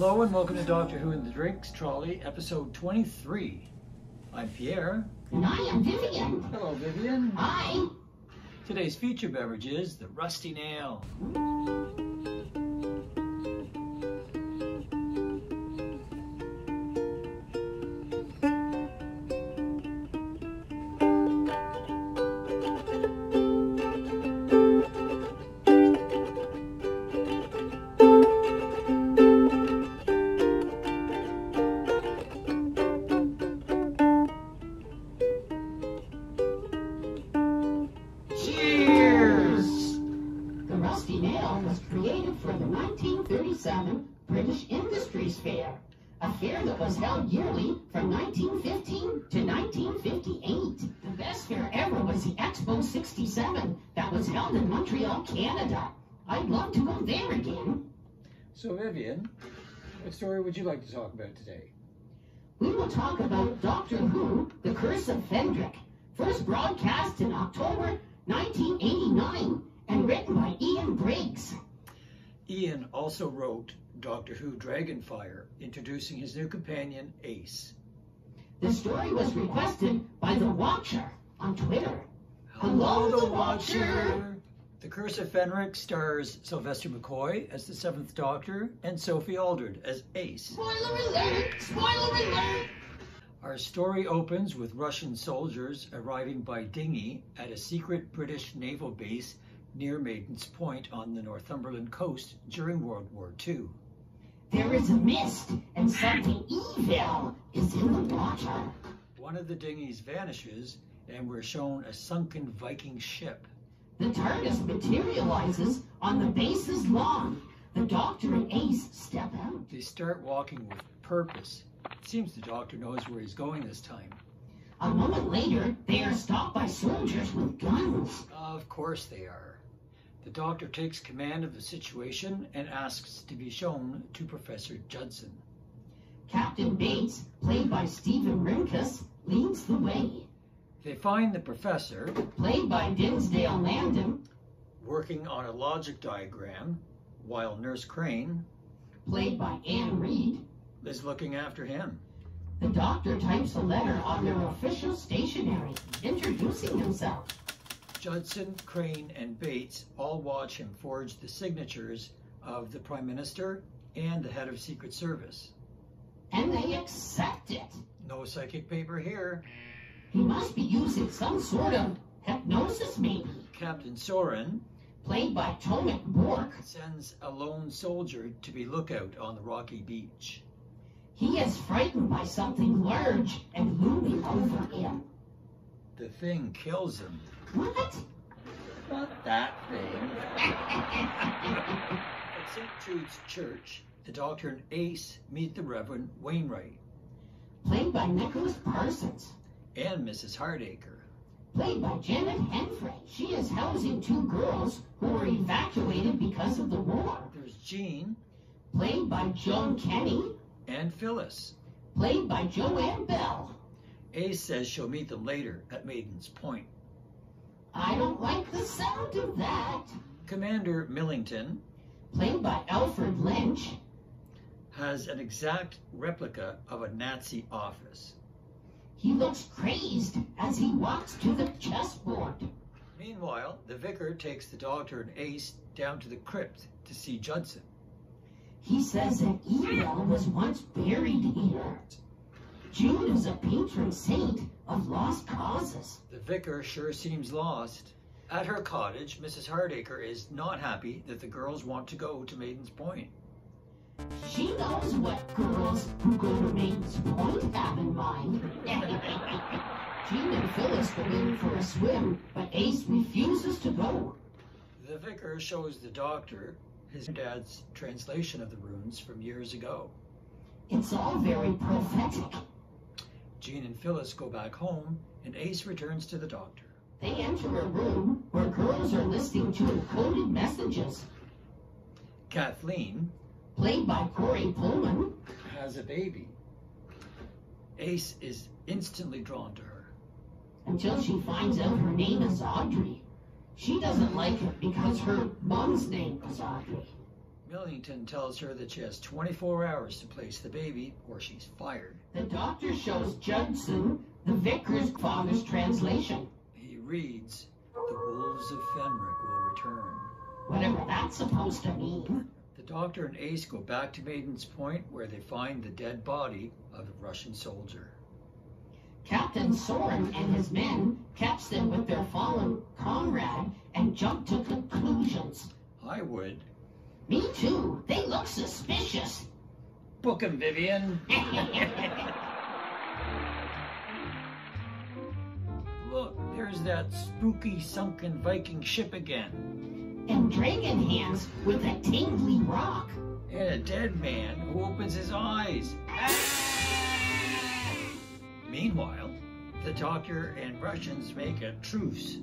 Hello and welcome to Doctor Who and the Drinks Trolley, episode 23. I'm Pierre. And I am Vivian. Hello, Vivian. Hi. Today's feature beverage is the Rusty Nail. For the 1937 British Industries Fair, a fair that was held yearly from 1915 to 1958. The best fair ever was the Expo 67 that was held in Montreal, Canada. I'd love to go there again. So Vivian, what story would you like to talk about today? We will talk about Doctor Who, The Curse of Fenric, first broadcast in October 1989 and written by Ian Briggs. Ian also wrote Doctor Who Dragonfire, introducing his new companion, Ace. The story was requested by The Watcher on Twitter. Hello, The Watcher! The Curse of Fenric stars Sylvester McCoy as the 7th Doctor and Sophie Aldred as Ace. Spoiler alert! Spoiler alert! Our story opens with Russian soldiers arriving by dinghy at a secret British naval base near Maiden's Point on the Northumberland coast during World War II. There is a mist, and something evil is in the water. One of the dinghies vanishes, and we're shown a sunken Viking ship. The TARDIS materializes on the base's lawn. The Doctor and Ace step out. They start walking with purpose. It seems the Doctor knows where he's going this time. A moment later, they are stopped by soldiers with guns. Of course they are. The Doctor takes command of the situation and asks to be shown to Professor Judson. Captain Bates, played by Stephen Rimkus, leads the way. They find the Professor, played by Dinsdale Landon, working on a logic diagram, while Nurse Crane, played by Anne Reed, is looking after him. The Doctor types a letter on their official stationery, introducing himself. Judson, Crane, and Bates all watch him forge the signatures of the Prime Minister and the head of Secret Service. And they accept it. No psychic paper here. He must be using some sort of hypnosis, maybe. Captain Soren, played by Tomek Bork, sends a lone soldier to be lookout on the rocky beach. He is frightened by something large and looming over him. The thing kills him. What? Not that thing. At St. Jude's Church, the Doctor and Ace meet the Reverend Wainwright, played by Nicholas Parsons, and Mrs. Hardacre, played by Janet Henfrey. She is housing 2 girls who were evacuated because of the war. There's Jean, played by Joan Kenny, and Phyllis, played by Joanne Bell. Ace says she'll meet them later at Maiden's Point. I don't like the sound of that. Commander Millington, played by Alfred Lynch, has an exact replica of a Nazi office. He looks crazed as he walks to the chessboard. Meanwhile, the Vicar takes the Doctor and Ace down to the crypt to see Judson. He says that evil was once buried here. Jude is a patron saint of lost causes. The Vicar sure seems lost. At her cottage, Mrs. Hardacre is not happy that the girls want to go to Maiden's Point. She knows what girls who go to Maiden's Point have in mind. Jean and Phyllis go in for a swim, but Ace refuses to go. The Vicar shows the Doctor his dad's translation of the runes from years ago. It's all very prophetic. Jean and Phyllis go back home, and Ace returns to the Doctor. They enter a room where girls are listening to encoded messages. Kathleen, played by Corey Pullman, has a baby. Ace is instantly drawn to her. Until she finds out her name is Audrey. She doesn't like it because her mom's name was Audrey. Millington tells her that she has 24 hours to place the baby or she's fired. The doctor shows Judson the vicar's father's translation. He reads, "The wolves of Fenric will return." Whatever that's supposed to mean. The doctor and Ace go back to Maiden's Point where they find the dead body of a Russian soldier. Captain Soren and his men catch them with their fallen comrade and jump to conclusions. I would. Me too. They look suspicious. Book 'em, Vivian. Look, there's that spooky sunken Viking ship again. And dragon hands with a tingly rock. And a dead man who opens his eyes. Meanwhile, the doctor and Russians make a truce.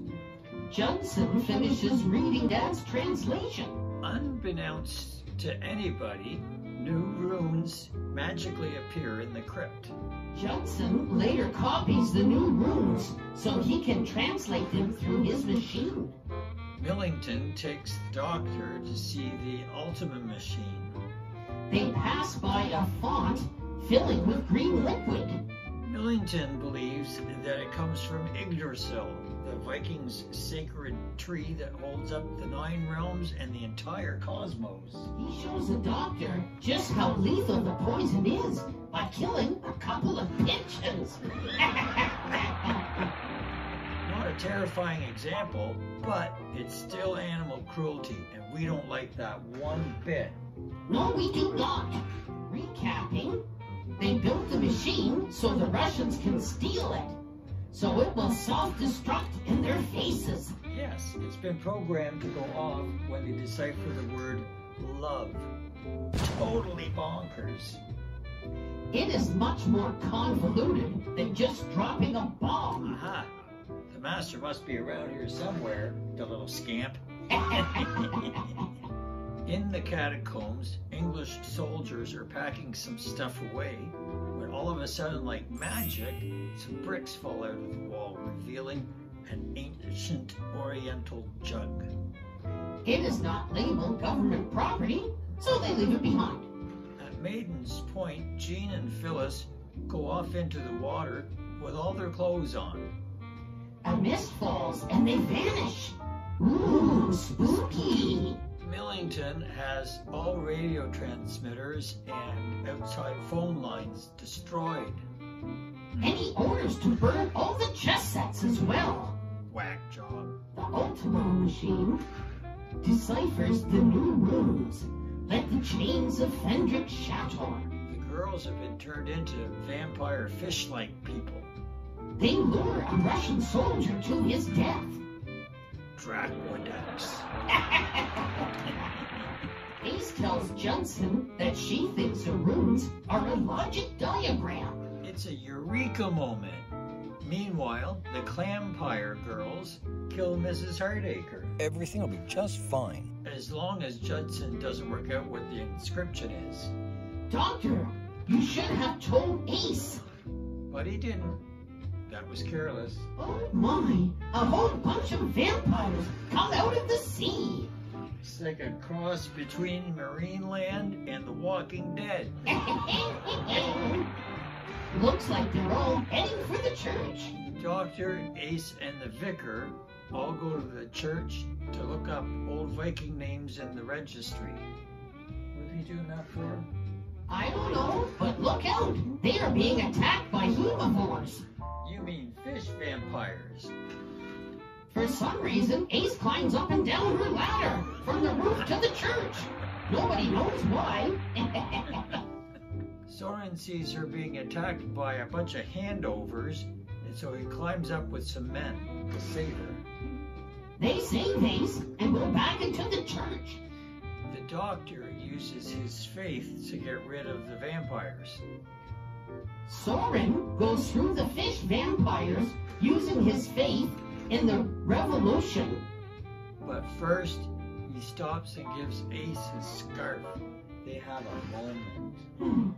Judson finishes reading Dad's translation. Unbeknownst to anybody, new runes magically appear in the crypt. Judson later copies the new runes so he can translate them through his machine. Millington takes the doctor to see the Ultima machine. They pass by a font filling with green liquid. Millington believes that it comes from Yggdrasil, the Vikings' sacred tree that holds up the 9 realms and the entire cosmos. He shows the doctor just how lethal the poison is by killing a couple of pigeons. Not a terrifying example, but it's still animal cruelty, and we don't like that one bit. No, we do not. Recapping, they built the machine so the Russians can steal it. So it will self-destruct in their faces. Yes, it's been programmed to go off when they decipher the word love. Totally bonkers. It is much more convoluted than just dropping a bomb. Aha! The master must be around here somewhere, the little scamp. In the catacombs, English soldiers are packing some stuff away when all of a sudden, like magic, some bricks fall out of the wall, revealing an ancient oriental jug. It is not labeled government property, so they leave it behind. At Maiden's Point, Jean and Phyllis go off into the water with all their clothes on. A mist falls and they vanish. Ooh, spooky. Millington has all radio transmitters and outside phone lines destroyed. And he orders to burn all the chess sets as well. Whack job. The Ultima machine deciphers the new runes. Let the chains of Fenric shatter. The girls have been turned into vampire fish-like people. They lure a Russian soldier to his death. Dracodex. Ace tells Judson that she thinks the runes are a logic diagram. It's a eureka moment. Meanwhile, the Clampire girls kill Mrs. Hardacre. Everything will be just fine. As long as Judson doesn't work out what the inscription is. Doctor, you should have told Ace. But he didn't. That was careless. Oh my, a whole bunch of vampires come out of the sea. It's like a cross between Marineland and The Walking Dead. Looks like they're all heading for the church. Doctor, Ace, and the vicar all go to the church to look up old Viking names in the registry. What are you doing that for? I don't know, but look out. They are being attacked by herbivores. You mean fish vampires. For some reason, Ace climbs up and down her ladder from the roof to the church. Nobody knows why. Soren sees her being attacked by a bunch of handovers, and so he climbs up with some men to save her. They save Ace and go back into the church. The doctor uses his faith to get rid of the vampires. Soren goes through the fish vampires using his faith in the revolution. But first, he stops and gives Ace his scarf. They have a moment.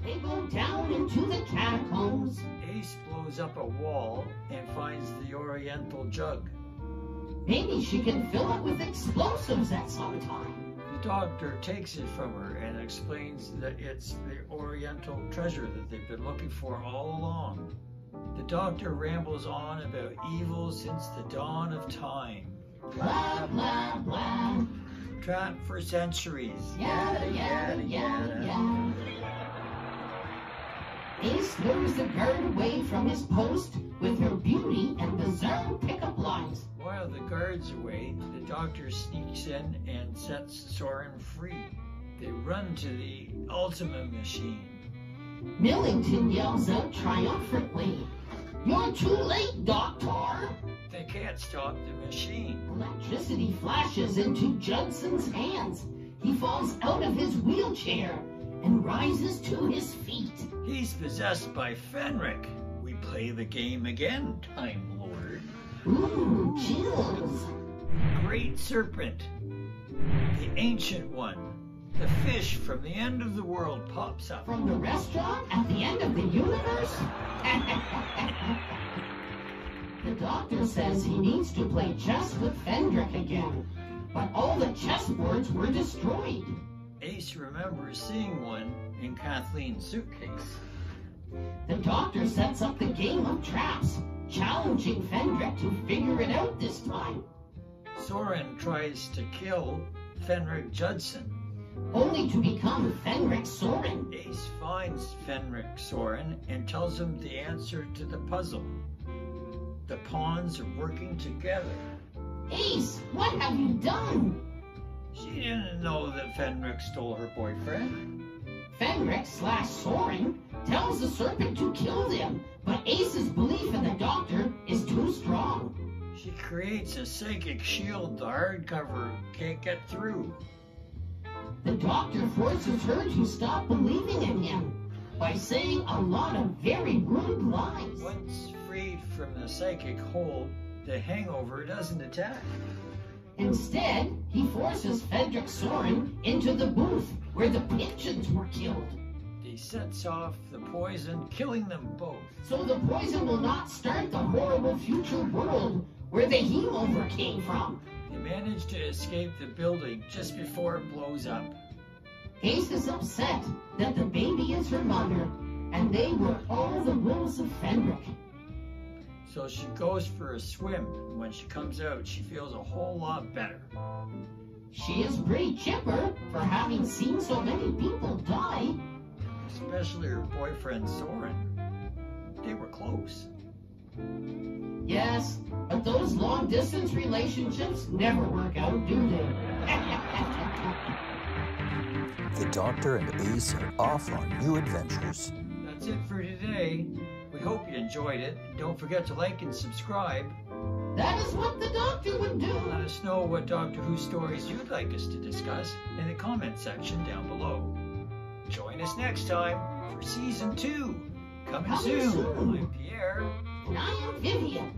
They go down into the catacombs. Ace blows up a wall and finds the oriental jug. Maybe she can fill it with explosives at some time. The doctor takes it from her and explains that it's the oriental treasure that they've been looking for all along. The doctor rambles on about evil since the dawn of time. Blah, blah, blah. Trapped for centuries. Yada, yada, yada, yada. Ace lures the guard away from his post with her beauty and bizarre pickup lines. While the guard's away, the doctor sneaks in and sets Soren free. They run to the Ultima machine. Millington yells out triumphantly, "You're too late, Doctor!" They can't stop the machine. Electricity flashes into Judson's hands. He falls out of his wheelchair and rises to his feet. He's possessed by Fenric. We play the game again, Time Lord. Ooh, chills. Great Serpent, the Ancient One, the fish from the end of the world pops up. From the restaurant at the end of the universe? The doctor says he needs to play chess with Fenric again, but all the chessboards were destroyed. Ace remembers seeing one in Kathleen's suitcase. The doctor sets up the game of traps, challenging Fenric to figure it out this time. Soren tries to kill Fenric Judson. Only to become Fenric Soren. Ace finds Fenric Soren and tells him the answer to the puzzle. The pawns are working together. Ace, what have you done? She didn't know that Fenric stole her boyfriend. Fenric/Soren tells the serpent to kill them, but Ace's belief in the doctor is too strong. She creates a psychic shield the hardcover can't get through. The doctor forces her to stop believing in him by saying a lot of very rude lies. Once freed from the psychic hold, the hangover doesn't attack. Instead, he forces Fenric Soren into the booth where the pigeons were killed. He sets off the poison, killing them both. So the poison will not start the horrible future world where the hemover came from. They manage to escape the building just before it blows up. Ace is upset that the baby is her mother, and they were all the rules of Fenric. So she goes for a swim, and when she comes out, she feels a whole lot better. She is pretty chipper for having seen so many people die. Especially her boyfriend Soren. They were close. Yes, but those long-distance relationships never work out, do they? The Doctor and Ace are off on new adventures. That's it for today. We hope you enjoyed it. Don't forget to like and subscribe. That is what the doctor would do. Let us know what Doctor Who stories you'd like us to discuss in the comment section down below. Join us next time for Season 2. Coming soon. I'm Pierre. And I am Vivian.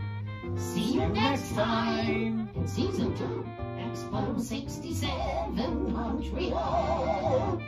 See you next time in Season 2, Expo 67, Montreal.